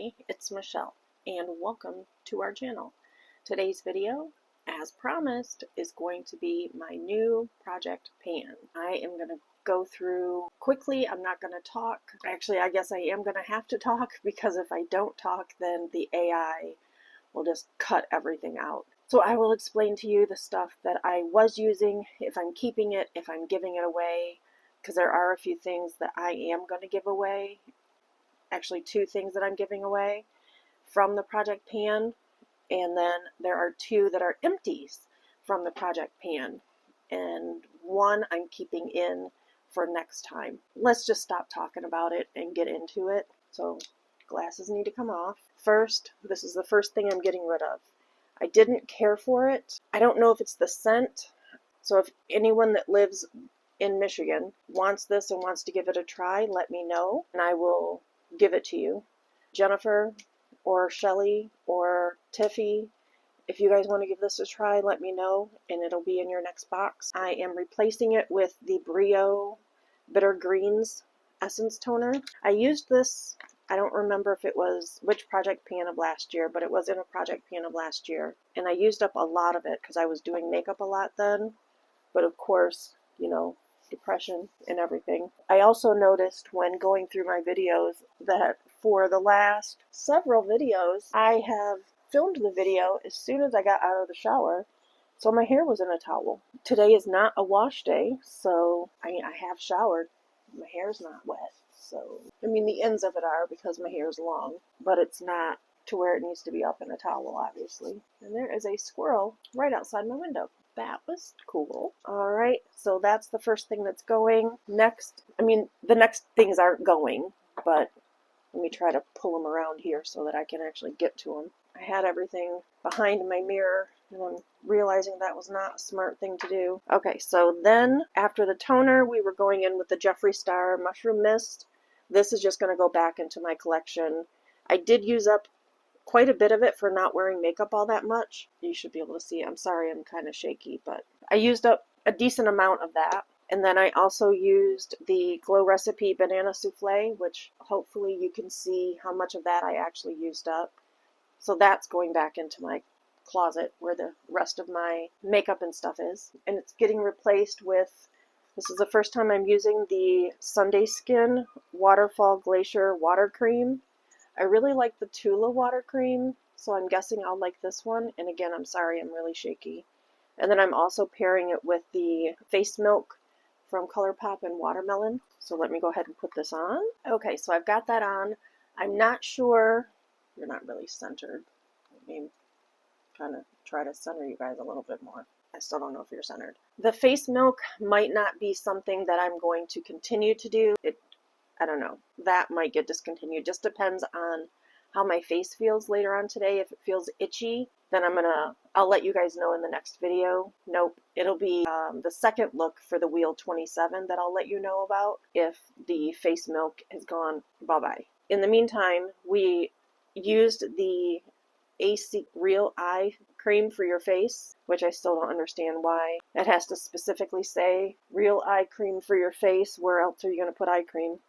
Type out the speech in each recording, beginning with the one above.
Hi, it's Michelle, and welcome to our channel. Today's video, as promised, is going to be my new project pan. I am going to go through quickly. I'm not going to talk. Actually, I guess I am going to have to talk, because if I don't talk, then the AI will just cut everything out. So I will explain to you the stuff that I was using, if I'm keeping it, if I'm giving it away, because there are a few things that I am going to give away. Actually, two things that I'm giving away from the project pan, and then there are two that are empties from the project pan, and one I'm keeping in for next time. Let's just stop talking about it and get into it. So glasses need to come off. First, this is the first thing I'm getting rid of. I didn't care for it. I don't know if it's the scent. So if anyone that lives in Michigan wants this and wants to give it a try, let me know and I will give it to you. Jennifer or Shelly or Tiffy, if you guys want to give this a try, let me know and it'll be in your next box. I am replacing it with the Brio Bitter Greens Essence Toner. I used this, I don't remember if it was which project pan of last year, but it was in a project pan of last year. And I used up a lot of it because I was doing makeup a lot then. But of course, you know, depression and everything. I also noticed when going through my videos that for the last several videos, I have filmed the video as soon as I got out of the shower, so my hair was in a towel. Today is not a wash day, so I have showered. My hair's not wet, so I mean the ends of it are because my hair is long, but it's not to where it needs to be up in a towel, obviously. And there is a squirrel right outside my window. That was cool. Alright, so that's the first thing that's going. Next, I mean, the next things aren't going, but let me try to pull them around here so that I can actually get to them. I had everything behind my mirror, and I'm realizing that was not a smart thing to do. Okay, so then after the toner, we were going in with the Jeffree Star Mushroom Mist. This is just going to go back into my collection. I did use up quite a bit of it for not wearing makeup all that much. You should be able to see it. I'm sorry, I'm kind of shaky, but I used up a decent amount of that. And then I also used the Glow Recipe Banana Souffle, which hopefully you can see how much of that I actually used up. So that's going back into my closet where the rest of my makeup and stuff is. And it's getting replaced with, this is the first time I'm using the Sunday Skin Waterfall Glacier Water Cream. I really like the Tula water cream, so I'm guessing I'll like this one. And again, I'm sorry, I'm really shaky. And then I'm also pairing it with the Face Milk from ColourPop and Watermelon. So let me go ahead and put this on. Okay, so I've got that on. I'm not sure, you're not really centered. Let me kind of try to center you guys a little bit more. I still don't know if you're centered. The Face Milk might not be something that I'm going to continue to do. I don't know, that might get discontinued. Just depends on how my face feels later on today. If it feels itchy, then I'll let you guys know in the next video. Nope, it'll be the second look for the Wheel 27 that I'll let you know about if the Face Milk has gone bye-bye. In the meantime, we used the AC Real Eye Cream for your face, which I still don't understand why it has to specifically say Real Eye Cream for your face. Where else are you going to put eye cream?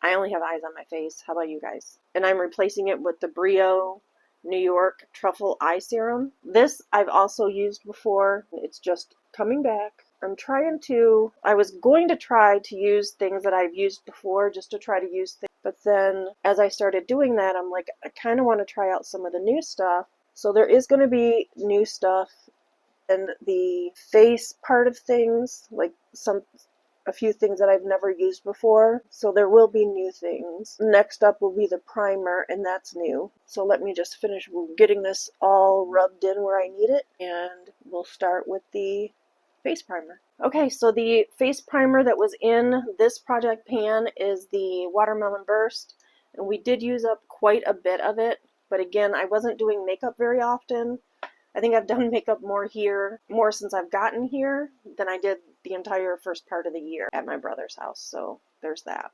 I only have eyes on my face. How about you guys? And I'm replacing it with the Brio New York Truffle Eye Serum. This I've also used before. It's just coming back. I was going to try to use things that I've used before, just to try to use things. But then as I started doing that, I'm like, I kind of want to try out some of the new stuff. So there is going to be new stuff. And the face part of things, like a few things that I've never used before, so there will be new things. Next up will be the primer, and that's new. So let me just finish getting this all rubbed in where I need it, and we'll start with the face primer. Okay, so the face primer that was in this project pan is the Watermelon Burst, and we did use up quite a bit of it, but again, I wasn't doing makeup very often. I think I've done makeup more since I've gotten here than I did the entire first part of the year at my brother's house. So there's that.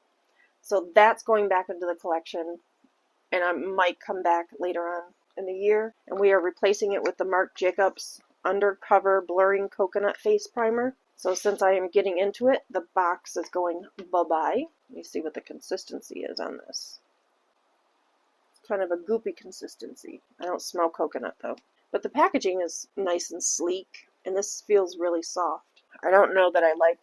So that's going back into the collection, and I might come back later on in the year. And we are replacing it with the Marc Jacobs Undercover Blurring Coconut Face Primer. So since I am getting into it, the box is going bye-bye. Let me see what the consistency is on this. kind of a goopy consistency. I don't smell coconut though. But the packaging is nice and sleek, and this feels really soft. I don't know that I like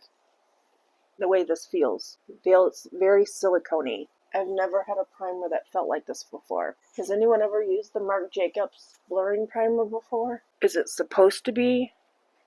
the way this feels. It feels very silicone-y. I've never had a primer that felt like this before. Has anyone ever used the Marc Jacobs blurring primer before? Is it supposed to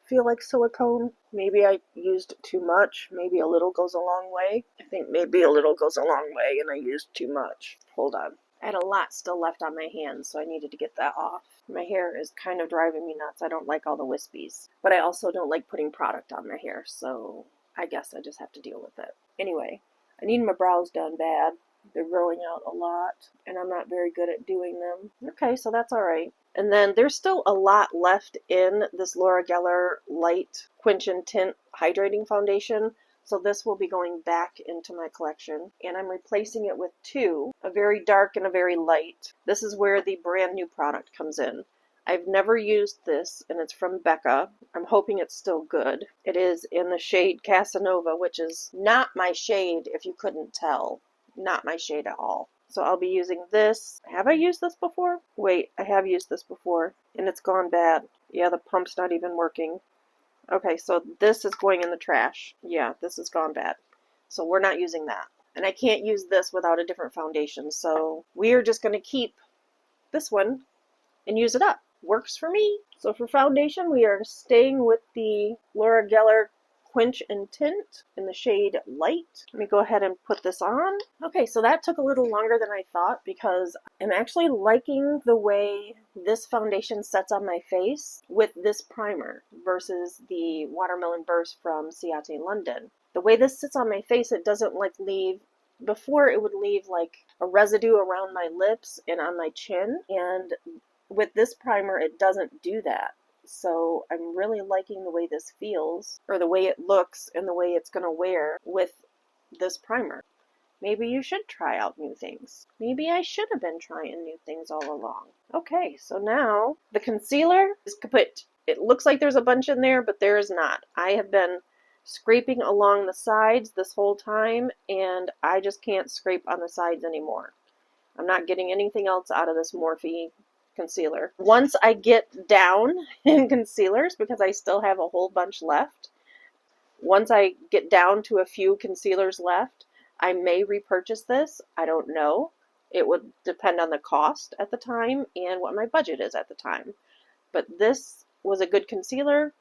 feel like silicone? Maybe I used too much. Maybe a little goes a long way. I think maybe a little goes a long way and I used too much. Hold on. I had a lot still left on my hands, so I needed to get that off. My hair is kind of driving me nuts. I don't like all the wispies. But I also don't like putting product on my hair, so I guess I just have to deal with it. Anyway, I need my brows done bad. They're growing out a lot, and I'm not very good at doing them. Okay, so that's alright. And then there's still a lot left in this Laura Geller Light Quench and Tint Hydrating Foundation. So this will be going back into my collection, and I'm replacing it with two, a very dark and a very light. This is where the brand new product comes in. I've never used this, and it's from Becca. I'm hoping it's still good. It is in the shade Casanova, which is not my shade if you couldn't tell. Not my shade at all. So I'll be using this. Have I used this before? Wait, I have used this before, and it's gone bad. Yeah, the pump's not even working. Okay, so this is going in the trash. Yeah, this has gone bad. So we're not using that. And I can't use this without a different foundation, so we're just going to keep this one and use it up. Works for me. So for foundation, we are staying with the Laura Geller Quench and Tint in the shade Light. Let me go ahead and put this on. Okay, so that took a little longer than I thought because I'm actually liking the way this foundation sets on my face with this primer versus the Watermelon Burst from Ciate London. The way this sits on my face, it doesn't like leave, before it would leave like a residue around my lips and on my chin, and with this primer it doesn't do that. So I'm really liking the way this feels, or the way it looks, and the way it's going to wear with this primer. Maybe you should try out new things. Maybe I should have been trying new things all along. Okay, so now the concealer is kaput. It looks like there's a bunch in there, but there is not. I have been scraping along the sides this whole time, and I just can't scrape on the sides anymore. I'm not getting anything else out of this Morphe concealer. Once I get down in concealers, because I still have a whole bunch left, once I get down to a few concealers left, I may repurchase this. I don't know. It would depend on the cost at the time and what my budget is at the time. But this was a good concealer.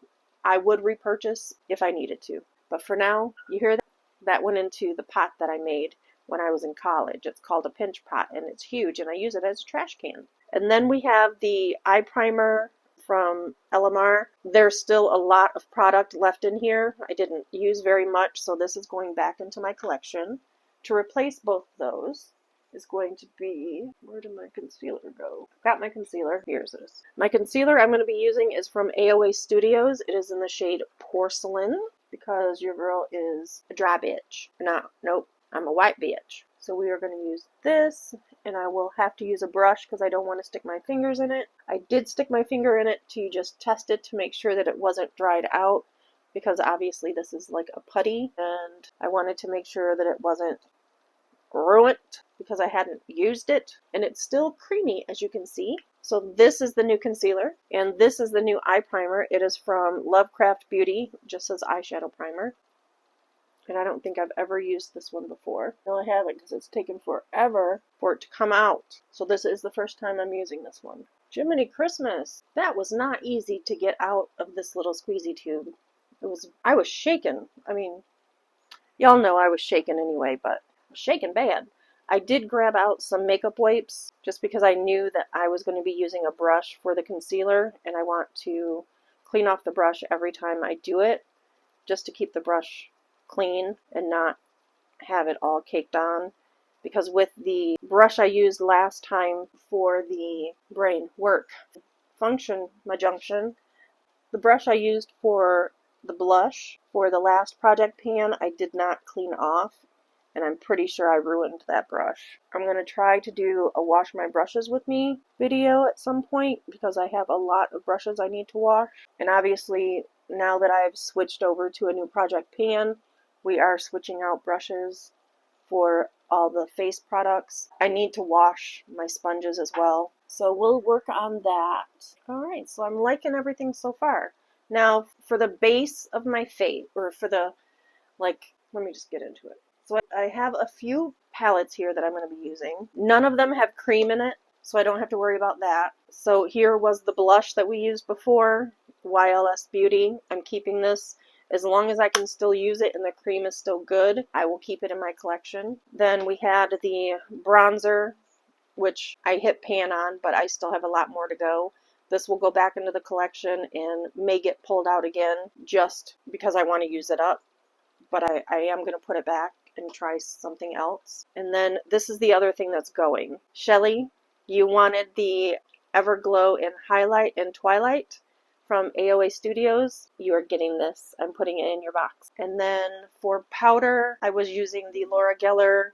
I would repurchase if I needed to. But for now, you hear that? That went into the pot that I made when I was in college. It's called a pinch pot, and it's huge, and I use it as a trash can. And then we have the eye primer from Elamar. There's still a lot of product left in here. I didn't use very much, so this is going back into my collection. To replace both those is going to be, where did my concealer go? Got my concealer. Here's this. My concealer I'm going to be using is from AOA Studios. It is in the shade Porcelain, because your girl is a dry bitch. Nope, I'm a white bitch. So we are going to use this, and I will have to use a brush because I don't want to stick my fingers in it. I did stick my finger in it to just test it to make sure that it wasn't dried out, because obviously this is like a putty, and I wanted to make sure that it wasn't ruined because I hadn't used it, and it's still creamy, as you can see. So this is the new concealer, and this is the new eye primer. It is from Lovecraft Beauty, just says eyeshadow primer. And I don't think I've ever used this one before. No, I haven't, because it's taken forever for it to come out. So this is the first time I'm using this one. Jiminy Christmas! That was not easy to get out of this little squeezy tube. I was shaken. I mean, y'all know I was shaken anyway, but I was shaken bad. I did grab out some makeup wipes, just because I knew that I was going to be using a brush for the concealer, and I want to clean off the brush every time I do it, just to keep the brush clean and not have it all caked on, because with the brush I used last time for the brain work function junction, the brush I used for the blush for the last project pan I did not clean off, and I'm pretty sure I ruined that brush. I'm going to try to do a wash my brushes with me video at some point, because I have a lot of brushes I need to wash, and obviously now that I've switched over to a new project pan, we are switching out brushes for all the face products. I need to wash my sponges as well, so we'll work on that. Alright, so I'm liking everything so far. Now for the base of my face, or for the, like, let me just get into it. So I have a few palettes here that I'm going to be using. None of them have cream in it, so I don't have to worry about that. So here was the blush that we used before, YLS Beauty. I'm keeping this as long as I can still use it and the cream is still good. I will keep it in my collection. Then we had the bronzer, which I hit pan on, but I still have a lot more to go. This will go back into the collection and may get pulled out again just because I want to use it up. But I am going to put it back and try something else. And then this is the other thing that's going. Shelly, you wanted the Everglow in Highlight and Twilight from AOA Studios. You are getting this. I'm putting it in your box. And then for powder, I was using the Laura Geller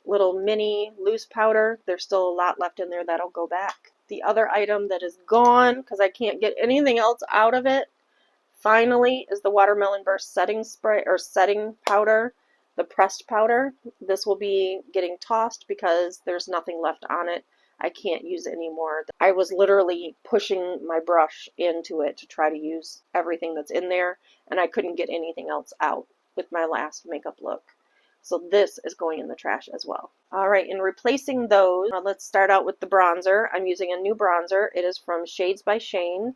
little mini loose powder. There's still a lot left in there that'll go back. The other item that is gone, because I can't get anything else out of it, finally, is the Watermelon Burst setting spray, or setting powder, the pressed powder. This will be getting tossed because there's nothing left on it. I can't use it anymore. I was literally pushing my brush into it to try to use everything that's in there, and I couldn't get anything else out with my last makeup look. So this is going in the trash as well. Alright, in replacing those, let's start out with the bronzer. I'm using a new bronzer. It is from Shades by Shane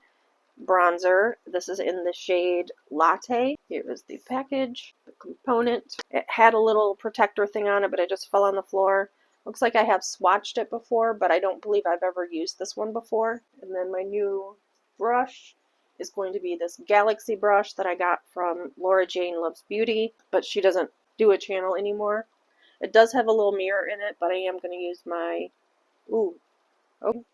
bronzer. This is in the shade Latte. Here is the package, the component. It had a little protector thing on it, but it just fell on the floor. Looks like I have swatched it before, but I don't believe I've ever used this one before. And then my new brush is going to be this Galaxy brush that I got from Laura Jane Loves Beauty, but she doesn't do a channel anymore. It does have a little mirror in it, but I am going to use my... Ooh. Oh,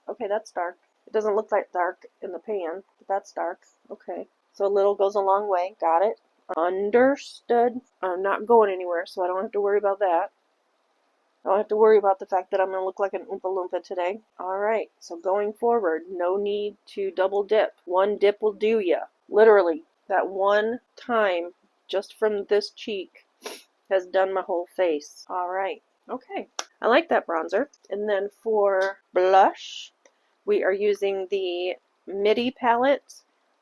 okay, that's dark. It doesn't look that dark in the pan, but that's dark. Okay. So a little goes a long way. Got it. Understood. I'm not going anywhere, so I don't have to worry about that. I don't have to worry about the fact that I'm going to look like an Oompa Loompa today. Alright, so going forward, no need to double dip. One dip will do ya. Literally, that one time, just from this cheek, has done my whole face. Alright, okay. I like that bronzer. And then for blush, we are using the Midi palette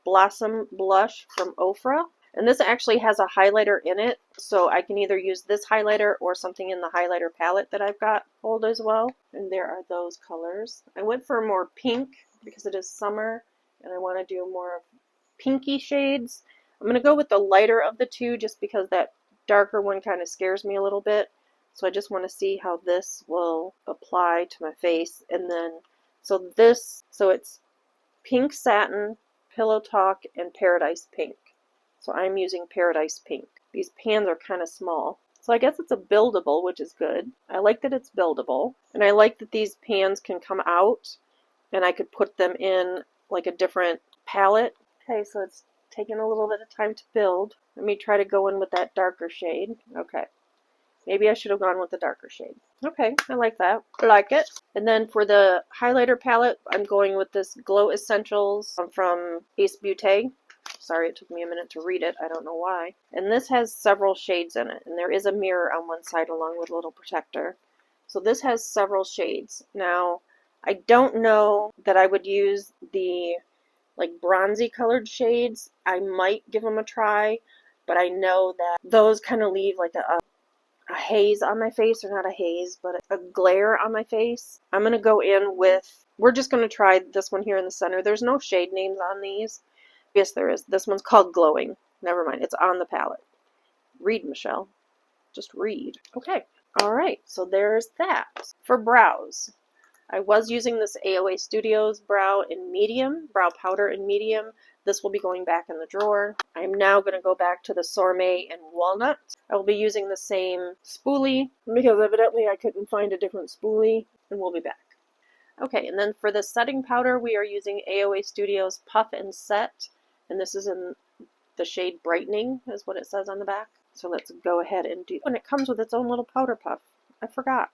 Blossom Blush from Ofra. And this actually has a highlighter in it, so I can either use this highlighter or something in the highlighter palette that I've got hold as well. And there are those colors. I went for more pink because it is summer and I want to do more pinky shades. I'm going to go with the lighter of the two just because that darker one kind of scares me a little bit. So I just want to see how this will apply to my face. And then, so it's Pink Satin, Pillow Talk, and Paradise Pink. So I'm using Paradise Pink. These pans are kind of small. So I guess it's a buildable, which is good. I like that it's buildable. And I like that these pans can come out and I could put them in like a different palette. Okay, so it's taking a little bit of time to build. Let me try to go in with that darker shade. Okay. Maybe I should have gone with the darker shade. Okay, I like that. I like it. And then for the highlighter palette, I'm going with this Glow Essentials from Ace Beauté. Sorry, it took me a minute to read it. I don't know why. And this has several shades in it. And there is a mirror on one side along with a little protector. So this has several shades. Now, I don't know that I would use the like bronzy colored shades. I might give them a try. But I know that those kind of leave like a haze on my face, or not a haze, but a glare on my face. I'm going to go in with, we're just going to try this one here in the center. There's no shade names on these. Yes, there is. This one's called Glowing. Never mind. It's on the palette. Read, Michelle. Just read. Okay. Alright, so there's that. For brows, I was using this AOA Studios brow in medium, brow powder in medium. This will be going back in the drawer. I'm now going to go back to the Sormé in Walnut. I will be using the same spoolie because evidently I couldn't find a different spoolie, and we'll be back. Okay, and then for the setting powder, we are using AOA Studios Puff and Set, and this is in the shade Brightening, is what it says on the back. So let's go ahead and do, and it comes with its own little powder puff. I forgot.